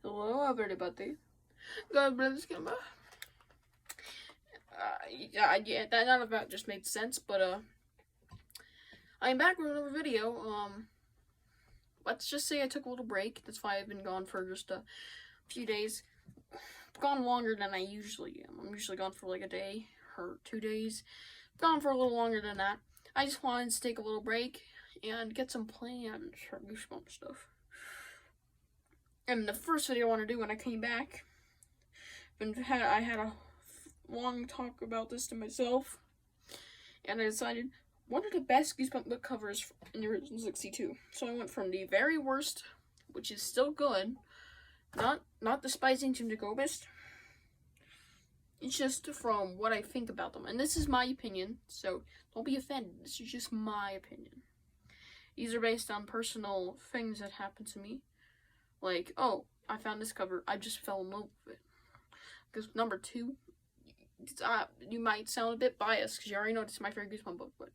Hello, everybody. God bless you. Yeah, that none of that just made sense, but I'm back with another video. Let's just say I took a little break. That's why I've been gone for just a few days. Gone longer than I usually am. I'm usually gone for like a day or 2 days. Gone for a little longer than that. I just wanted to take a little break and get some plans for Goosebumps stuff. And the first video I want to do when I came back, I had a long talk about this to myself, and I decided what are the best Goosebumps book covers in the original 62. So I went from the very worst, which is still good, not despising to the best. It's just from what I think about them, and this is my opinion, so don't be offended. This is just my opinion. These are based on personal things that happened to me. Like, oh, I found this cover, I just fell in love with it. Because number 2, you might sound a bit biased, because you already know it's my favorite Goosebumps book, but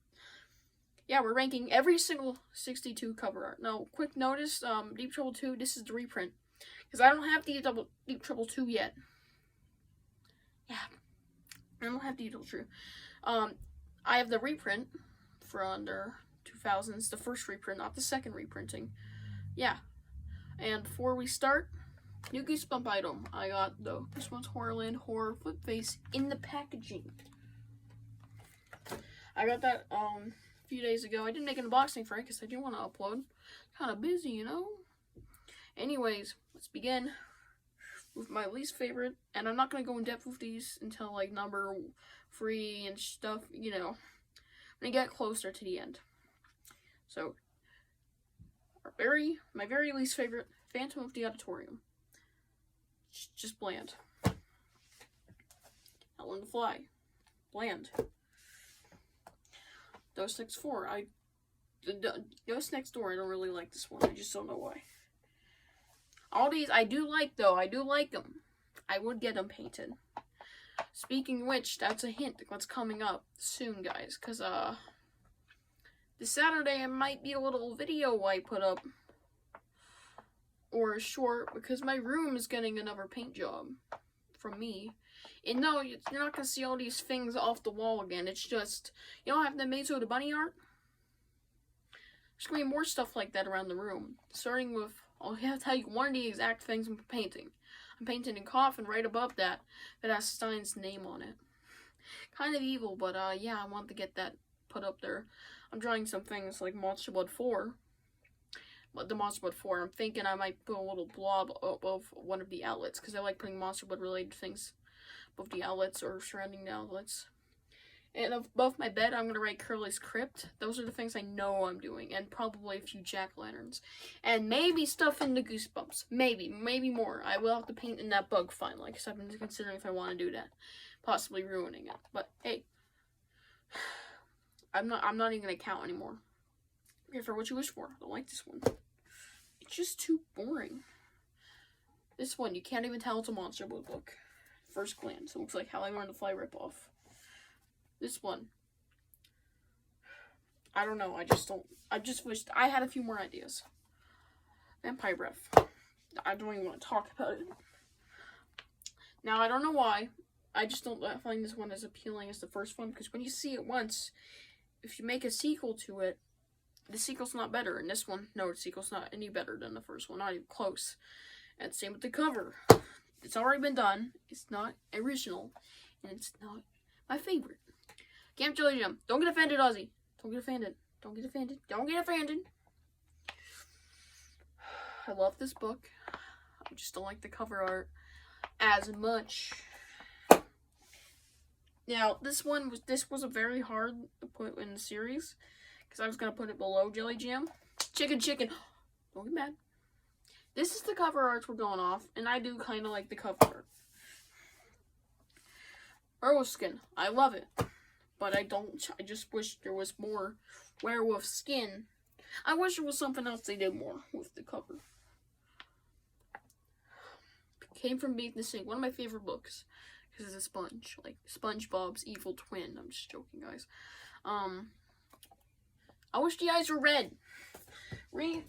yeah, we're ranking every single 62 cover art. Now, quick notice, Deep Trouble 2, this is the reprint, because I don't have the Deep Trouble 2 yet. Yeah, I don't have Deep Trouble 2. I have the reprint for under 2000s, the first reprint, not the second reprinting. Yeah. And before we start, new Goosebump item. I got this one's Horrorland Horror Flip Face in the packaging. I got that a few days ago. I didn't make an unboxing for it because I didn't want to upload. Kind of busy, you know? Anyways, let's begin with my least favorite. And I'm not going to go in depth with these until like number 3 and stuff, you know, when I get closer to the end. So, my very least favorite, Phantom of the Auditorium. Just bland. Helen the Fly. Bland. Ghost Next Door. Ghost Next Door, I don't really like this one. I just don't know why. All these, I do like, though. I do like them. I would get them painted. Speaking of which, that's a hint what's coming up soon, guys. Because, this Saturday, it might be a little video I put up. Or a short, because my room is getting another paint job from me. And no, you're not going to see all these things off the wall again. It's just, you don't have the Mazo the Bunny art? There's going to be more stuff like that around the room. Starting with, I'll have to tell you one of the exact things I'm painting. I'm painting a coffin right above that has Stein's name on it. Kind of evil, but yeah, I want to get that put up there. I'm drawing some things like Monster Blood 4. The Monster Blood 4. I'm thinking I might put a little blob above one of the outlets, because I like putting Monster Blood related things above the outlets or surrounding the outlets. And above my bed, I'm going to write Curly's Crypt. Those are the things I know I'm doing, and probably a few jack-o'-lanterns. And maybe stuff in the Goosebumps. Maybe more. I will have to paint in that bug finally, because I've been considering if I want to do that. Possibly ruining it. But, hey. I'm not even going to count anymore. Okay, for what you wish for. I don't like this one. It's just too boring. This one, you can't even tell it's a Monster Blood book. First glance, it looks like How I Learned to Fly ripoff. This one, I don't know. I just wished I had a few more ideas. Vampire Breath. I don't even want to talk about it. Now, I don't know why. I just don't find this one as appealing as the first one, because when you see it once, if you make a sequel to it, the sequel's not better. And this one, no, the sequel's not any better than the first one. Not even close. And same with the cover. It's already been done. It's not original. And it's not my favorite. Camp Jelly Jam. Don't get offended, Ozzy. Don't get offended. Don't get offended. Don't get offended. I love this book. I just don't like the cover art as much. Now, this was a very hard to put in the series, because I was going to put it below Jelly Jam. Chicken. Don't get mad. This is the cover arts we're going off, and I do kind of like the cover art. Werewolf Skin. I love it. But I just wish there was more werewolf skin. I wish there was something else they did more with the cover. Came from Beneath the Sink. One of my favorite books. Because it's a sponge. Like SpongeBob's evil twin. I'm just joking, guys. I wish the eyes were red. Read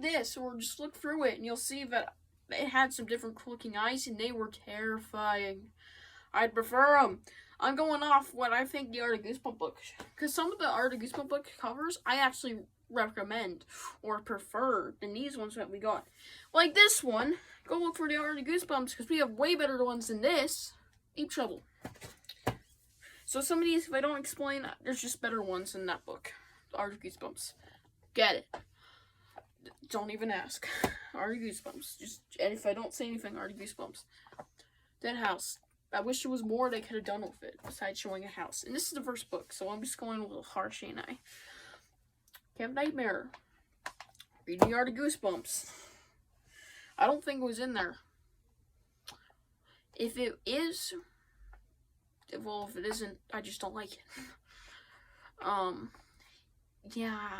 this, or just look through it, and you'll see that It had some different looking eyes, and they were terrifying. I'd prefer them. I'm going off what I think the Art of Goosebumps book, because some of the Art of Goosebumps book covers I actually recommend or prefer than these ones that we got. Like this one, go look for the Art of Goosebumps, because we have way better ones than this. Deep Trouble. So some of these, if I don't explain, there's just better ones in that book. The Art of Goosebumps. Get it. Don't even ask. Art of Goosebumps. Just, and if I don't say anything, Art of Goosebumps. Dead House. I wish there was more they could have done with it, besides showing a house. And this is the first book, so I'm just going a little harsh, ain't I? Camp Nightmare. Read the Art of Goosebumps. I don't think it was in there. If it is, well, if it isn't, I just don't like it. Yeah.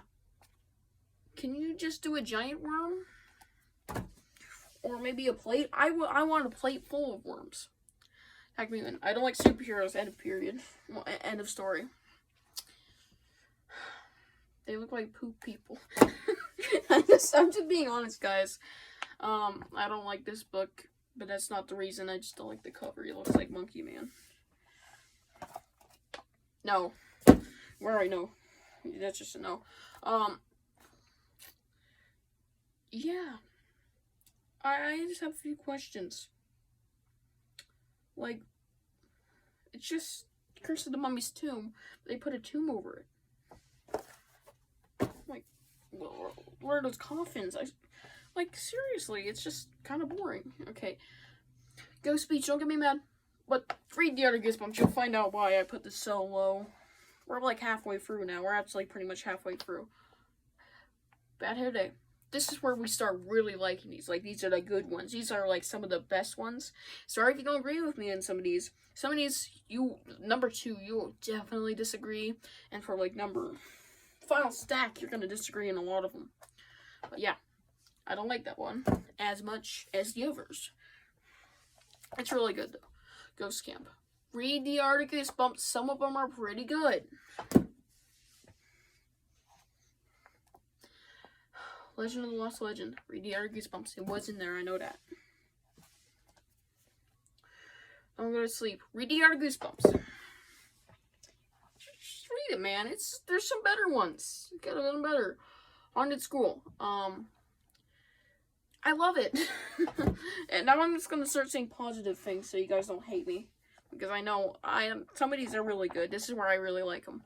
Can you just do a giant worm? Or maybe a plate? I want a plate full of worms. Heck me then. I don't like superheroes. End of period. Well, end of story. They look like poop people. I'm just being honest, guys. I don't like this book, but that's not the reason. I just don't like the cover. It looks like Monkey Man. No. Where I know. That's just a no. Yeah. I just have a few questions. Like, it's just Curse of the Mummy's Tomb. They put a tomb over it. Like, well, where are those coffins? Like, seriously, it's just kind of boring. Okay. Ghost Speech, don't get me mad. But read the other Goosebumps, you'll find out why I put this so low. We're like halfway through now. We're actually pretty much halfway through. Bad Hair Day. This is where we start really liking these. Like, these are the good ones. These are, like, some of the best ones. Sorry if you don't agree with me on some of these. Some of these, number 2, you'll definitely disagree. And for, like, final stack, you're going to disagree in a lot of them. But, yeah. I don't like that one as much as the others. It's really good, though. Ghost Camp. Read the Art of Goosebumps. Some of them are pretty good. Legend of the Lost Legend. Read the Art of Goosebumps. It was in there, I know that. I'm gonna sleep. Read the Art of Goosebumps. Just read it, man. There's some better ones. Could have done better. Haunted School. I love it. And now I'm just gonna start saying positive things so you guys don't hate me. Because I know some of these are really good. This is where I really like them.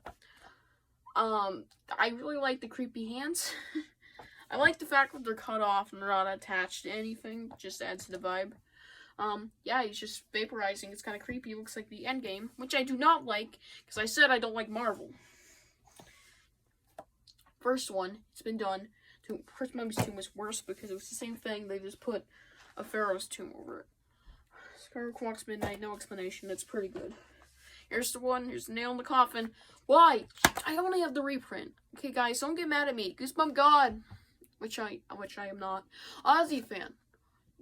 I really like the creepy hands. I like the fact that they're cut off and they're not attached to anything. It just adds to the vibe. Yeah, he's just vaporizing. It's kind of creepy. It looks like the Endgame, which I do not like, because I said I don't like Marvel. First one, it's been done. First Mummy's Tomb was worse because it was the same thing. They just put a Pharaoh's tomb over it. Scar Walks Midnight, no explanation. It's pretty good. Here's the one. Here's the nail in the coffin. Why? I only have the reprint. Okay, guys, don't get mad at me. Goosebump God, which I am not. Ozzy fan.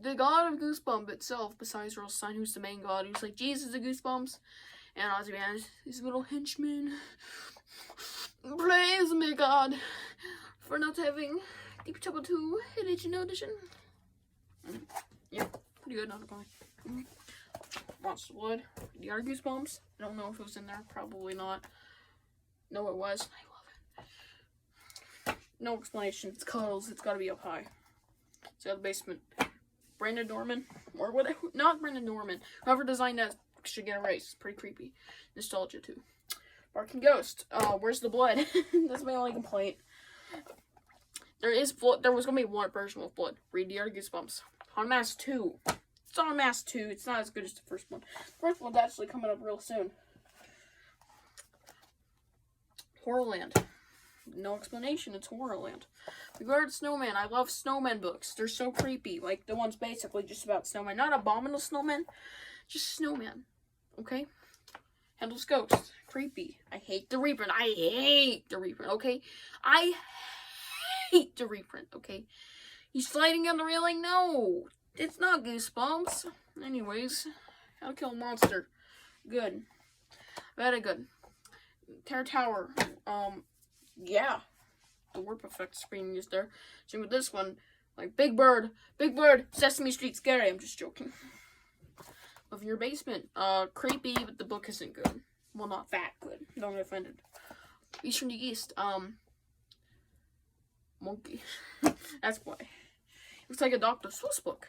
The god of Goosebump itself, besides Rothstein, who's the main god, who's like Jesus of Goosebumps, and Ozzy man, his little henchman. Praise me, God, for not having Deep Trouble 2 Edition Edition. Yeah, pretty good, not a point. Monster Blood, the Art of Goosebumps. I don't know if it was in there, probably not. No, it was. I love it. No explanation. It's cuddles. It's gotta be up high. It's out of the basement. Brandon Norman, or whatever. Not Brandon Norman. Whoever designed that should get erased. It's pretty creepy. Nostalgia too. Barking Ghost. Where's the blood? That's my only complaint. There is blood. There was gonna be one version with blood. Read the Art of Goosebumps. On Mask 2. It's on Mask 2. It's not as good as the first one. The first one's actually coming up real soon. Horrorland. No explanation. It's Horrorland. Regarding Snowman. I love snowman books. They're so creepy. Like the ones basically just about snowman. Not abominable snowman. Just snowman. Okay? Handel's Ghost. Creepy. I hate the reprint. I hate the reprint. Okay? I hate the reprint. Okay? He's sliding on the railing? No. It's not Goosebumps. Anyways. How to Kill a Monster. Good. Very good. Terror Tower. Yeah. The warp effect screen is there. Same with this one. Like Big Bird, Sesame Street scary. I'm just joking. Live in your basement. Creepy, but the book isn't good. Well, not that good. Don't get offended. Eastern to East. Monkey. That's why. Looks like a Dr. Seuss book.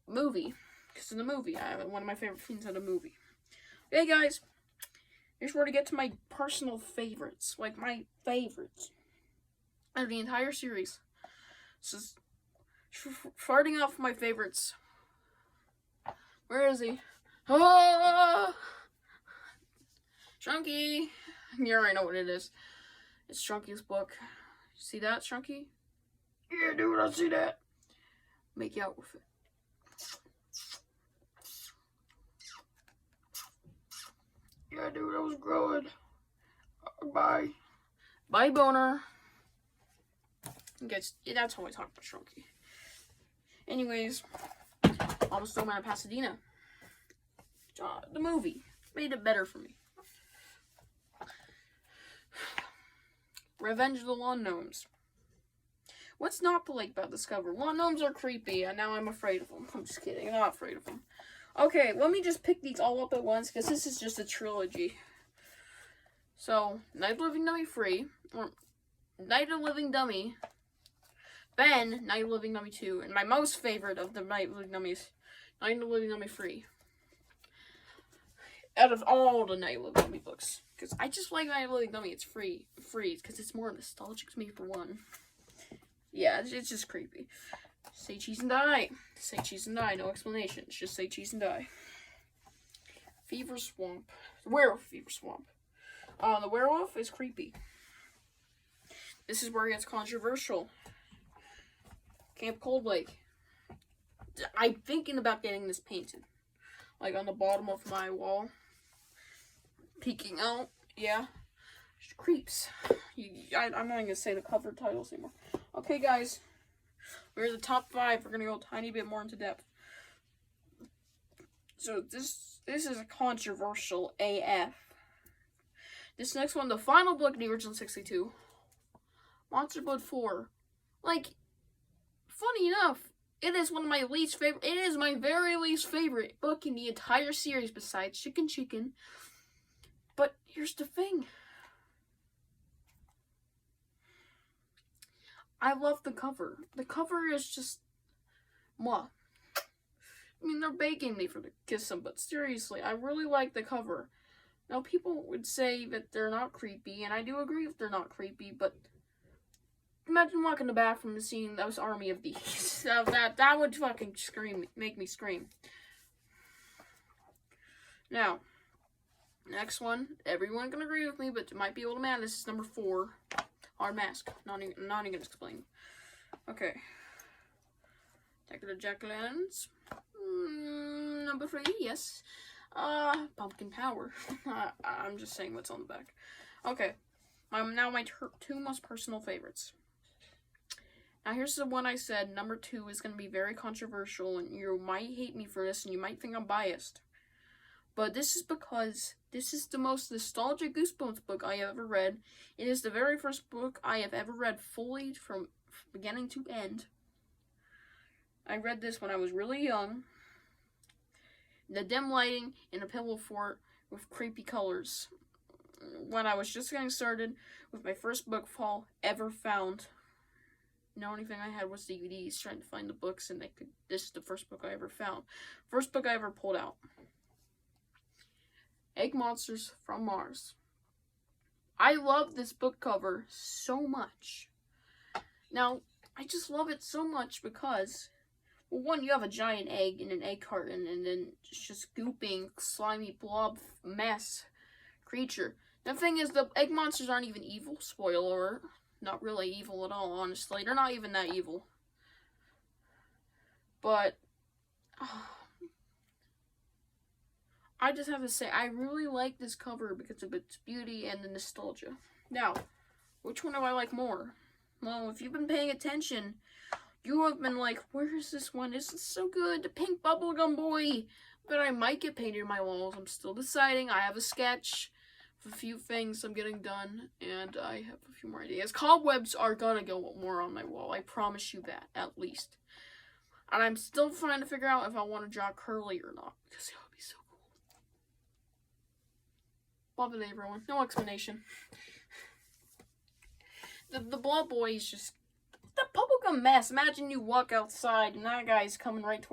Movie. Because in the movie, one of my favorite things in a movie. Okay, guys. Here's where to get to my personal favorites. Like, my favorites. Out of the entire series. This is farting off my favorites. Where is he? Oh! Chunky! You already know what it is. It's Chunky's book. See that, Chunky? Yeah, dude, I see that. Make out with it. Yeah, dude, that was good. Bye. Bye, boner. Guess that's how I talk about Chunky. Anyways, I'm still mad at Pasadena. The movie made it better for me. Revenge of the Lawn Gnomes. What's not to like about this cover? Lawn Gnomes are creepy, and now I'm afraid of them. I'm just kidding. I'm not afraid of them. Okay, let me just pick these all up at once, because this is just a trilogy. So, Night of the Living Dummy Free, or Night of the Living Dummy, then Night of the Living Dummy 2, and my most favorite of the Night of the Living Dummies, Night of the Living Dummy Free. Out of all the Night of the Living Dummy books, because I just like Night of the Living Dummy, it's free, because it's more nostalgic to me for one. Yeah, it's just creepy. Say cheese and die. Say cheese and die. No explanations. Just say cheese and die. Fever Swamp. Werewolf Fever Swamp. The werewolf is creepy. This is where it gets controversial. Camp Cold Lake. I'm thinking about getting this painted. Like on the bottom of my wall. Peeking out. Yeah. Just creeps. I'm not even going to say the cover titles anymore. Okay, guys. We're the top 5. We're going to go a tiny bit more into depth. So, this is a controversial AF. This next one, the final book in the original 62. Monster Blood 4. Like, funny enough, it is one of my least favorite. It is my very least favorite book in the entire series besides Chicken Chicken. But here's the thing. I love the cover. The cover is just mwah. I mean, they're begging me for to kiss them, but seriously, I really like the cover. Now, people would say that they're not creepy, and I do agree if they're not creepy, but imagine walking in the bathroom and seeing those army of these. that would fucking make me scream. Now, next one, everyone can agree with me, but might be a little mad. This is number 4. Hard Mask. Not even gonna explain. Okay. Attack of the Jack-o'-lanterns. Number 3, yes. Pumpkin Power. I'm just saying what's on the back. Okay. Now my 2 most personal favorites. Now here's the one I said, number 2 is going to be very controversial, and you might hate me for this, and you might think I'm biased. But this is because this is the most nostalgic Goosebumps book I have ever read. It is the very first book I have ever read fully from beginning to end. I read this when I was really young. The dim lighting in a pillow fort with creepy colors. When I was just getting started with my first book haul ever found. The only thing I had was DVDs, trying to find the books, and this is the first book I ever found. First book I ever pulled out. Egg Monsters from Mars. I love this book cover so much. Now, I just love it so much because, well, one, you have a giant egg in an egg carton, and then just gooping, slimy blob mess creature. The thing is, the egg monsters aren't even evil. Spoiler alert. Not really evil at all, honestly. They're not even that evil. But I just have to say, I really like this cover because of its beauty and the nostalgia. Now, which one do I like more? Well, if you've been paying attention, you have been like, where is this one? This is so good. The pink bubblegum boy. But I might get painted in my walls. I'm still deciding. I have a sketch a few things I'm getting done, and I have a few more ideas. Cobwebs are gonna go more on my wall, I promise you that, at least. And I'm still trying to figure out if I want to draw Curly or not, because it would be so cool. Love it, everyone. No explanation. The blood boy is just the bubblegum mess. Imagine you walk outside and that guy's coming right towards